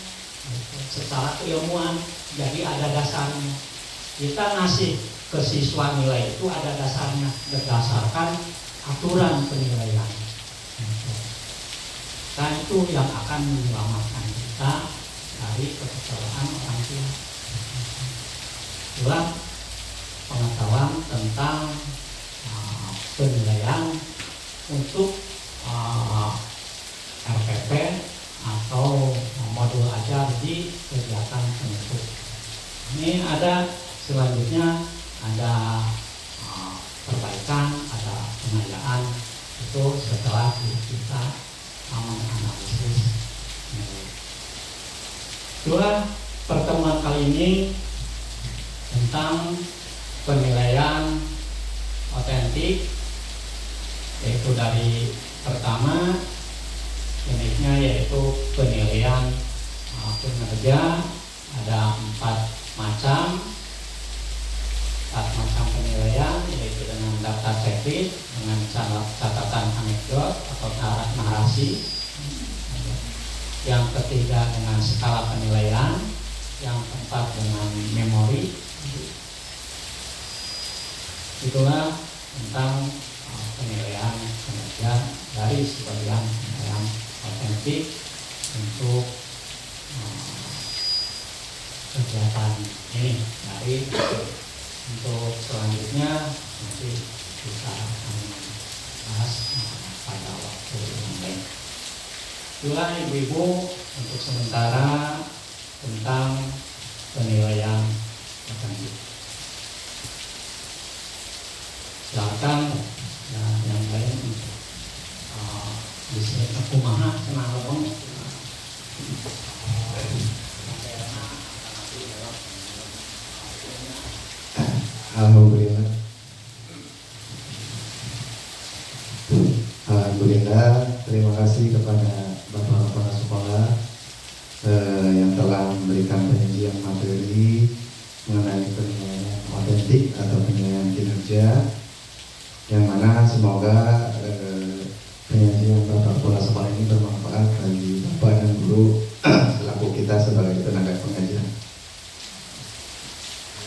secara keilmuan, jadi ada dasarnya. Kita ngasih ke siswa nilai itu ada dasarnya berdasarkan aturan penilaian. Dan itu yang akan menyelamatkan kita dari kekecewaan orang tua. Itulah pengetahuan tentang penilaian untuk RPP atau modul ajar di kegiatan penutup. Ini ada selanjutnya ada perbaikan, ada pengayaan itu setelah kita menganalisis. Dua pertemuan kali ini tentang penilaian otentik, yaitu dari pertama unitnya yaitu penilaian kinerja, ada 4 macam penilaian, yaitu dengan daftar checklist, dengan catatan anekdot atau narasi. Yang ketiga dengan skala penilaian, yang keempat dengan memori. Itulah tentang penilaian kinerja dari sebagian penilaian. otentik untuk kegiatan ini. Jadi untuk selanjutnya nanti bisa kami bahas pada waktu yang lain. Itulah ibu-ibu untuk sementara tentang penilaian otentik. Silakan yang lain untuk di sini kumaha cenah lobong. Alhamdulillah. Alhamdulillah, terima kasih kepada Bapak Kepala Sekolah yang telah memberikan penyajian materi mengenai penilaian otentik atau penilaian kinerja, yang mana semoga penyajian Bapak Kepala Sekolah ini bermanfaat bagi Bapak dan Guru selaku kita sebagai tenaga pengajar.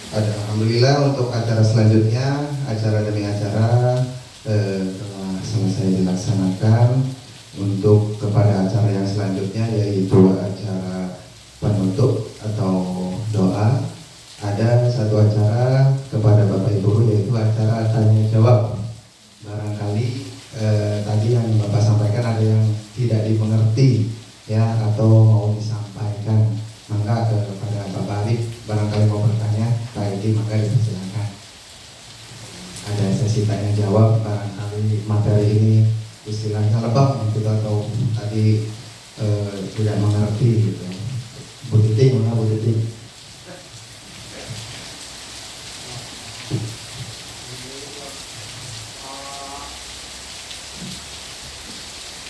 Alhamdulillah, untuk acara selanjutnya, acara demi acara telah selesai dilaksanakan. Untuk kepada acara yang selanjutnya, yaitu acara penutup atau doa, ada satu acara kepada Bapak Ibu Guru, yaitu acara tanya jawab. Barangkali tadi yang Bapak sampaikan ada yang tidak dimengerti ya, atau mau disampaikan, maka kepada Bapak Arif barangkali mau bertanya, Pak Edi, maka dipersilakan. Ada sesi tanya jawab, barangkali materi ini istilahnya lebak gitu, atau tadi tidak mengerti gitu. Bu Titi, mana Bu Titi?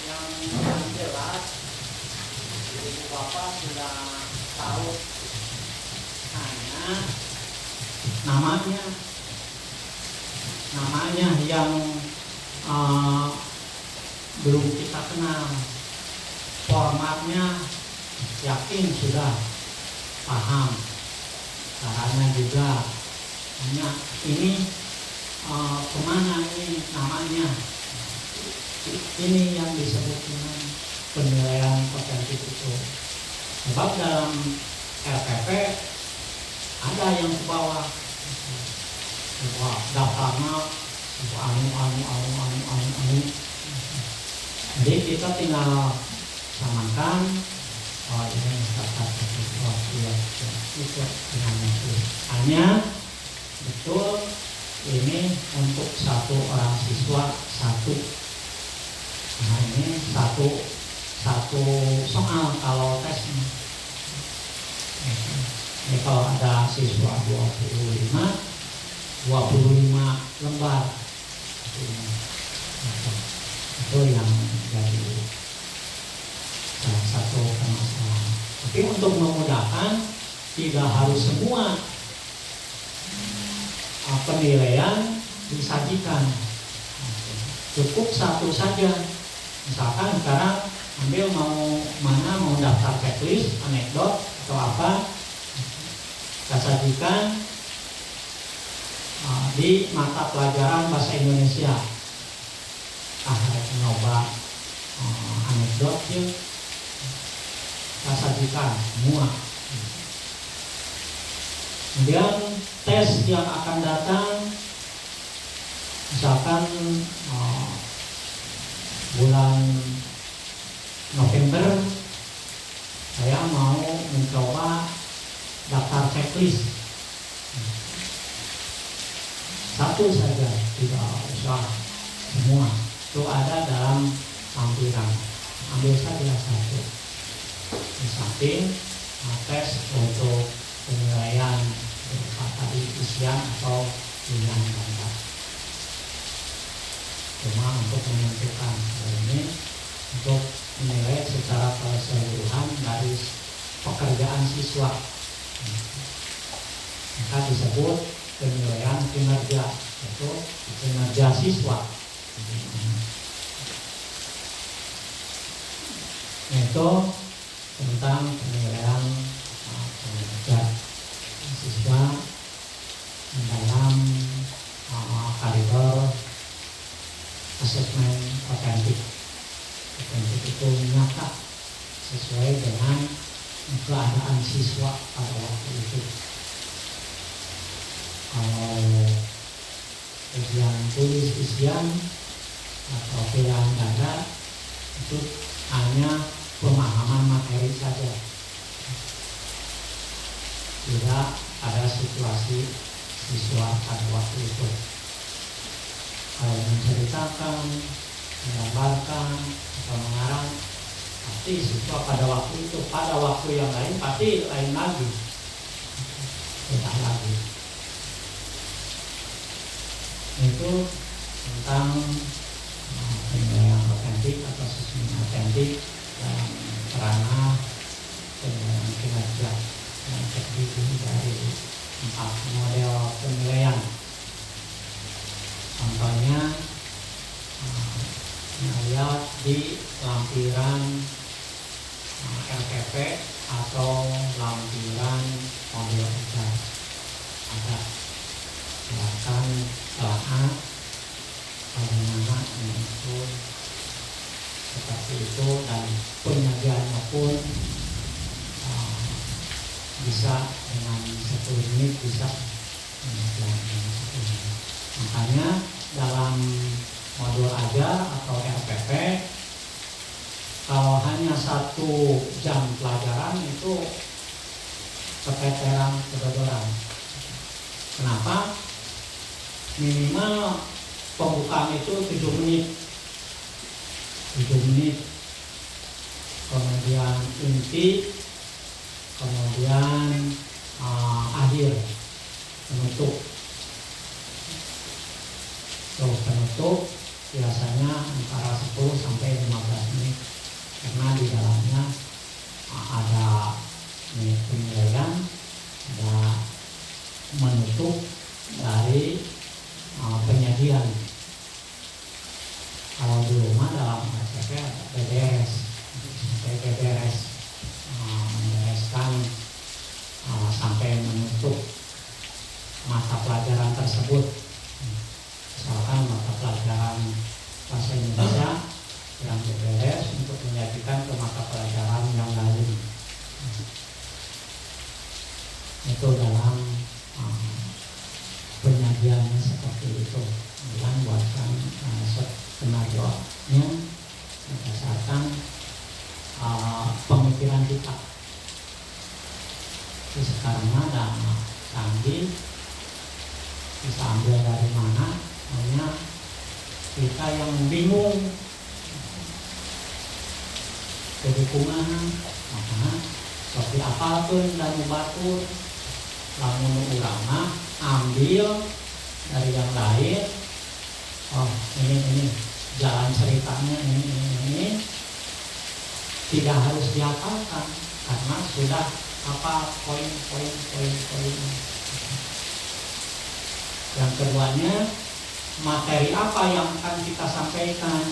Yang jelas, ibu bapak sudah tahu hanya namanya yang belum kita kenal. Formatnya yakin sudah paham, caranya juga. Hanya ini kemana ini namanya? Ini yang disebut dengan penilaian otentik itu. Sebab dalam RPP ada yang ke bawah, daftarnya anu. Jadi kita tinggal samakan. Oh ini daftar itu hanya betul ini untuk satu orang siswa satu. Nah ini satu soal kalau tes ini. Ini kalau ada siswa 25 lembar. Itu yang jadi salah satu permasalahan. Tapi untuk memudahkan, tidak harus semua penilaian disajikan. Cukup satu saja. Misalkan sekarang ambil mau daftar checklist, anekdot atau apa, kita sajikan di mata pelajaran bahasa Indonesia. Harus nyoba anekdot ya, kita sajikan semua. Kemudian tes yang akan datang, misalkan bulan November saya mau mencoba daftar checklist satu saja, tidak usah semua. Itu ada dalam tampilan, ambil saja satu. Di samping tes untuk penilaian berupa tadi isian atau pilihan gambar. Cuma untuk menentukan ini untuk menilai secara keseluruhan dari pekerjaan siswa, maka disebut penilaian kinerja, yaitu kinerja siswa. Itu tentang penilaian kinerja siswa dalam koridor asesmen otentik. Otentik itu nyata sesuai dengan keadaan siswa pada waktu itu. Kalau ujian tulis isian atau pilihan ganda itu hanya pemahaman materi saja, tidak ada situasi siswa pada waktu itu. Kalau menceritakan, menggambarkan, atau mengarang, pasti siswa pada waktu itu, pada waktu yang lain pasti lain lagi, tidak lagi. Itu tentang penilaian otentik atau siswa otentik dalam ranah penilaian kinerja yang terdiri dari 4 model penilaian. Contohnya lihat di lampiran LPP atau lampiran model ujar. Ada silakan telaah bagaimana itu seperti itu, dan penyajiannya pun bisa dengan 10 menit bisa penyajian dengan 10 menit. Makanya dalam modul ajar atau RPP, kalau hanya 1 jam pelajaran itu keteteran, kedodoran. Kenapa? Minimal pembukaan itu 7 menit. 7 menit. Kemudian inti, kemudian akhir, penutup. Penutup biasanya antara 10 sampai 15 menit, karena di dalamnya ada penilaian, ada menutup dari penyajian. Kalau di rumah dalam RPP ada beberes, sampai beberes, membereskan sampai menutup mata pelajaran tersebut. Misalkan mata pelajaran bahasa Indonesia yang beberes untuk menyajikan ke mata pelajaran yang lain. Itu dalam penyajiannya seperti itu. Kemudian buatkan skenario-nya berdasarkan pemikiran kita. Jadi sekarang ada canggih, bisa ambil dari mana? Hanya kita yang bingung jadi kumaha, maka seperti apapun dan batur, lamun urang mah ambil dari yang lain. Oh, ini jalan ceritanya ini tidak harus dihafalkan karena sudah apa poin. Yang keduanya, materi apa yang akan kita sampaikan.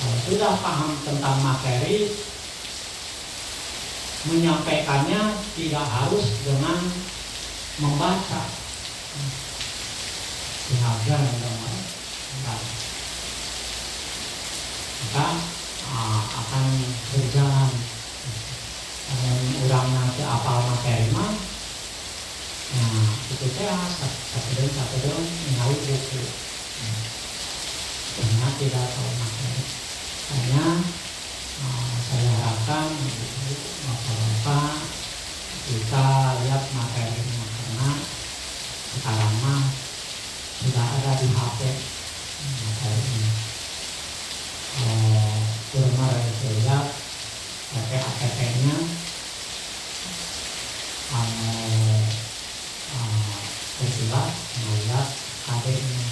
Kalau sudah paham tentang materi, menyampaikannya tidak harus dengan membaca. Dihajar maka akan berjalan. Kalau orang nanti apal materi mah, nah itu saya satu dong mengalir buku. Karena tidak tahu materi. Hanya saya harapkan bapak-bapak kita lihat materinya, karena sekarang mah sudah ada di HP materinya. Kurang itu lihat pakai APK-nya, terlihat melihat KD-nya,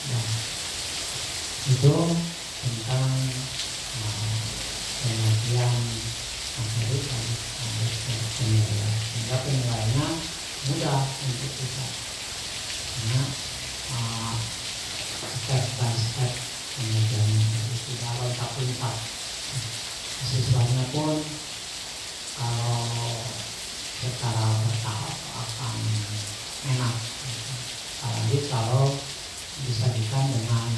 lihat itu tentang penyajian materi dan penilaian. Sehingga penilaiannya mudah untuk kita, karena step by step penyajiannya tidak lengkap. Siswanya pun kalau secara bertahap akan enak, apalagi kalau disajikan dengan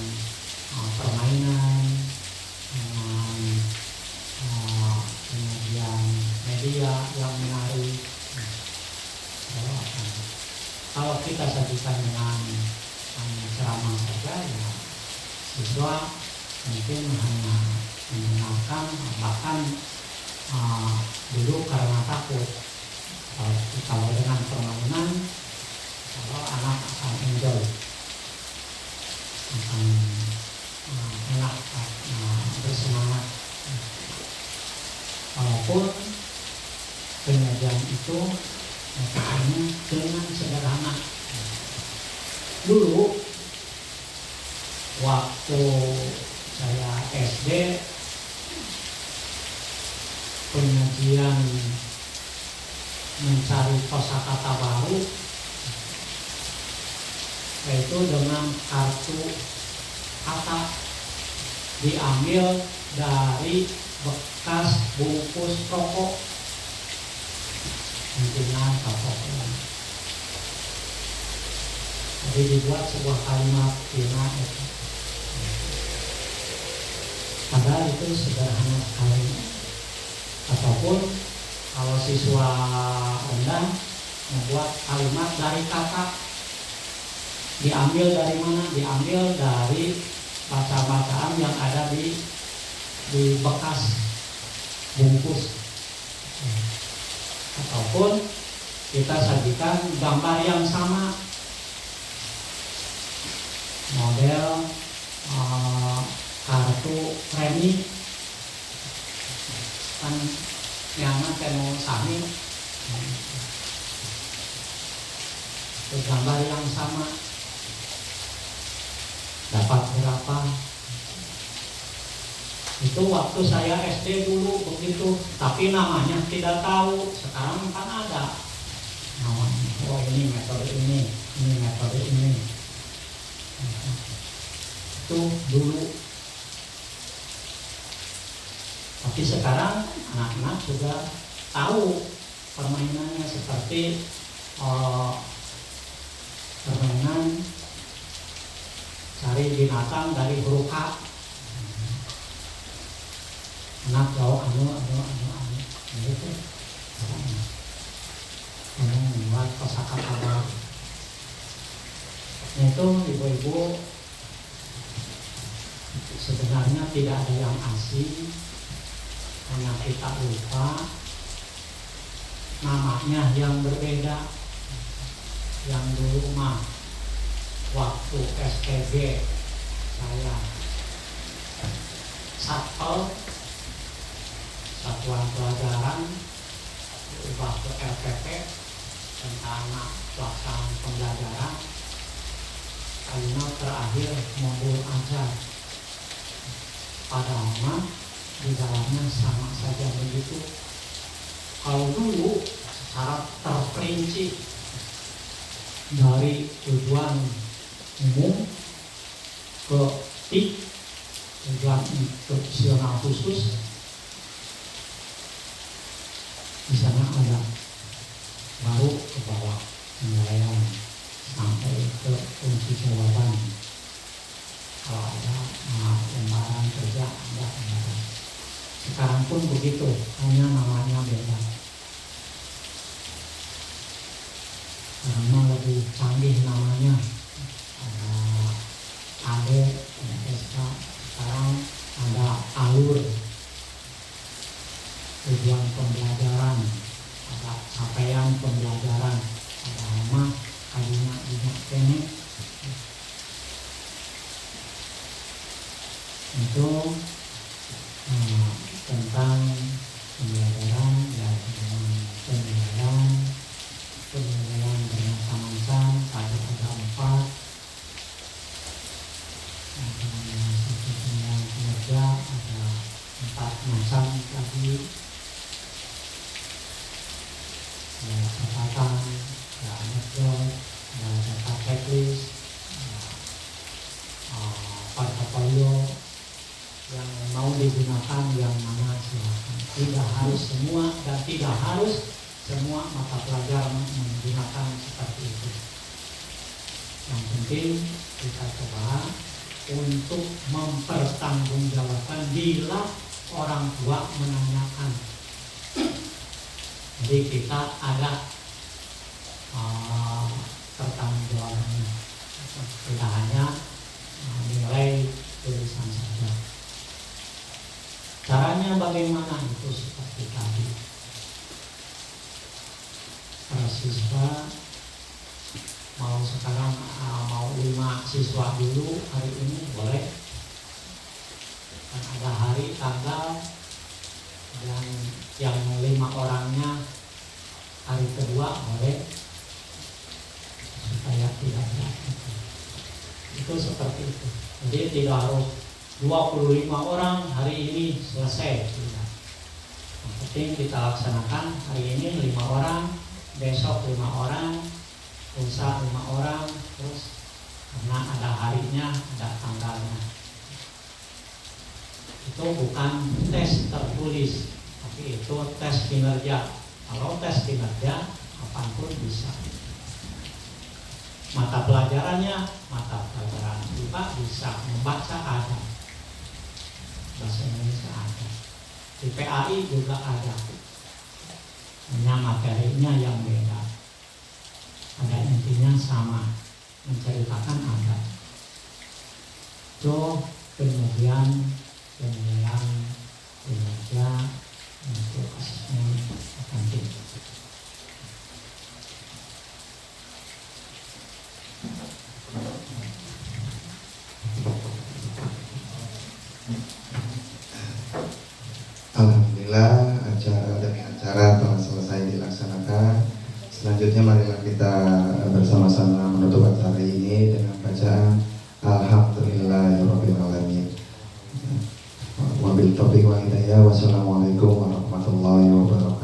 Kalau kita sajikan dengan hanya ceramah saja, ya siswa mungkin hanya mendengarkan, bahkan dulu karena takut. Kalau dengan permainan, kalau anak akan enjoy, akan enak, bersemangat. Walaupun pengajian itu hanya dengan sederhana. Dulu waktu saya SD, pengajian mencari kosakata baru yaitu dengan kartu kata diambil dari bekas bungkus rokok, pimpinan kapok. Jadi dibuat sebuah kalimat pina itu. Padahal itu sederhana sekali. Ataupun kalau siswa rendah membuat kalimat dari kata, diambil dari mana? Diambil dari baca-bacaan yang ada di bekas bungkus. Ataupun kita sajikan gambar yang sama, model kartu premi, kan yang mau sami, gambar yang sama, dapat berapa? Itu waktu saya SD dulu begitu, tapi namanya tidak tahu. Sekarang kan ada namanya. Oh, ini metode ini metode ini. Itu dulu. Tapi sekarang anak-anak sudah tahu permainannya, seperti permainan cari binatang dari huruf H. Anak jauh gitu. Membuat kosakata baru. Itu ibu-ibu sebenarnya tidak ada yang asing, hanya kita lupa namanya yang berbeda. Yang dulu mah waktu SPG saya Satpel, Satuan Pelajaran, waktu LPP, Rencana Pelaksanaan Pembelajaran, kalimat terakhir modul ajar. Padahal mah di dalamnya sama saja begitu. Kalau dulu secara terperinci dari tujuan umum ke tujuan instruksional khusus, di sana ada, baru ke bawah penilaian sampai ke kunci jawaban. Kalau ada lembaran kerja, ada lembaran. Sekarang pun begitu, hanya namanya beda. Karena lebih canggih namanya, ada AD, ada SK, sekarang ada alur tujuan pembelajaran, ada capaian pembelajaran, ada nama kalinya ini. Itu tentang pembelajaran, ya, penilaian bermacam-macam, ada 4. Seperti penilaian kinerja ada 4 macam lagi. Ya, catatan, ya, anekdot, ya, data checklist, portofolio yang mau digunakan yang mana silakan. Tidak harus semua dan tidak harus semua mata pelajaran menggunakan seperti itu. Yang penting kita coba untuk mempertanggungjawabkan bila orang tua menanyakan. Jadi kita ada mau sekarang mau 5 siswa dulu hari ini boleh, dan ada hari tanggal, dan yang 5 orangnya hari kedua boleh, supaya tidak berat. Itu seperti itu. Jadi tidak harus 25 orang hari ini selesai, tidak. Yang penting kita laksanakan hari ini 5 orang, besok 5 orang, lusa 5 orang, terus karena ada harinya, ada tanggalnya. Itu bukan tes tertulis, tapi itu tes kinerja. Kalau tes kinerja, kapanpun bisa. Mata pelajarannya, mata pelajaran IPA bisa, membaca ada, bahasa Indonesia ada, di PAI juga ada, hanya materinya yang beda. Ada intinya sama, menceritakan ada. So kemudian penilaian kinerja untuk asesmen akan kita. Alhamdulillah acara demi acara telah selesai dilaksanakan. Selanjutnya marilah kita bersama-sama menutup acara ini dengan bacaan Alhamdulillahirrabbilalamin. Wabil taufiq wal hidayah. Wassalamualaikum warahmatullahi wabarakatuh.